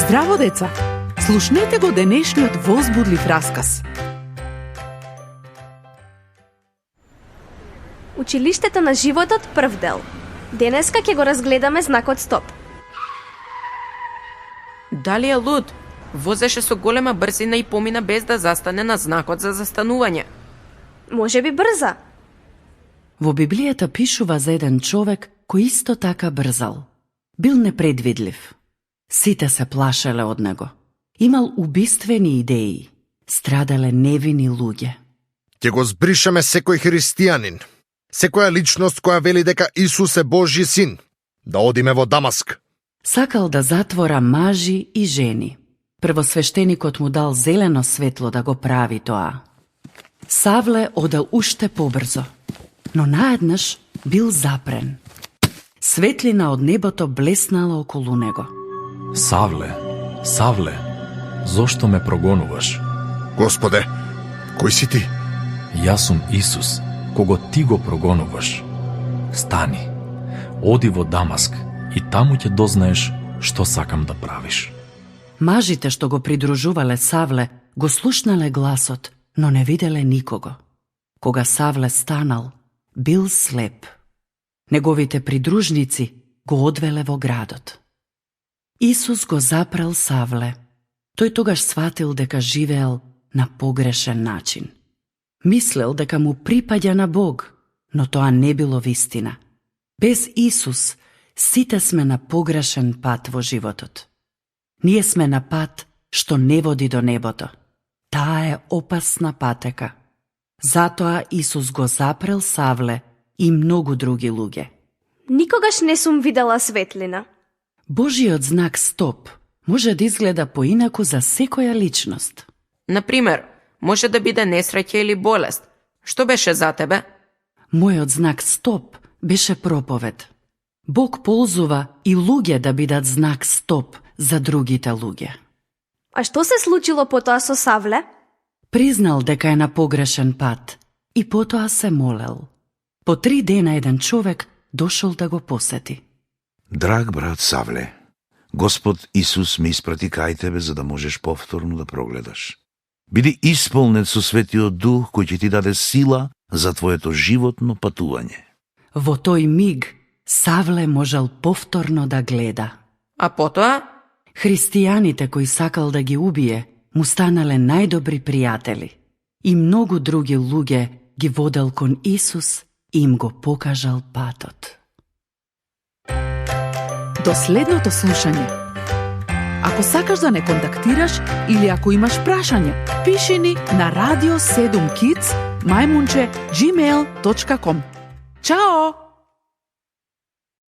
Здраво, деца! Слушнете го денешниот возбудлив расказ. Училиштето на животот, прв дел. Денеска ќе го разгледаме знакот стоп. Дали е луд? Возеше со голема брзина и помина без да застане на знакот за застанување. Може би брза. Во Библијата пишува за еден човек кој исто така брзал. Бил непредвидлив. Сите се плашеле од него. Имал убиствени идеи. Страдале невини луѓе. Ќе го збришеме секој христијанин, секоја личност која вели дека Исус е Божји син, да одиме во Дамаск. Сакал да затвора мажи и жени. Првосвештеникот му дал зелено светло да го прави тоа. Савле одел уште побрзо, но наеднаш бил запрен. Светлина од небото блеснала околу него. Савле, Савле, зошто ме прогонуваш? Господе, кој си ти? Јас сум Исус, кого ти го прогонуваш. Стани, оди во Дамаск и таму ќе дознаеш што сакам да правиш. Мажите што го придружувале Савле го слушнале гласот, но не виделе никого. Кога Савле станал, бил слеп. Неговите придружници го одвеле во градот. Исус го запрел Савле. Тој тогаш сватил дека живеел на погрешен начин. Мислел дека му припаѓа на Бог, но тоа не било вистина. Без Исус сите сме на погрешен пат во животот. Ние сме на пат што не води до небото. Таа е опасна патека. Затоа Исус го запрел Савле и многу други луѓе. Никогаш не сум видела светлина. Божиот знак стоп може да изгледа поинаку за секоја личност. Например, може да биде несреќа или болест. Што беше за тебе? Мојот знак стоп беше проповед. Бог ползува и луѓе да бидат знак стоп за другите луѓе. А што се случило потоа со Савле? Признал дека е на погрешен пат и потоа се молел. По 3 дена еден човек дошол да го посети. Драг брат Савле, Господ Исус ме испрати кај тебе за да можеш повторно да прогледаш. Биди исполнет со Светиот Дух кој ќе ти даде сила за твоето животно патување. Во тој миг Савле можел повторно да гледа. А потоа? Христијаните кои сакал да ги убие му станале најдобри пријатели. И многу други луѓе ги водел кон Исус и им го покажал патот. До следното слушање. Ако сакаш да не контактираш или ако имаш прашање, пиши ни на radio7kids@gmail.com. Чао!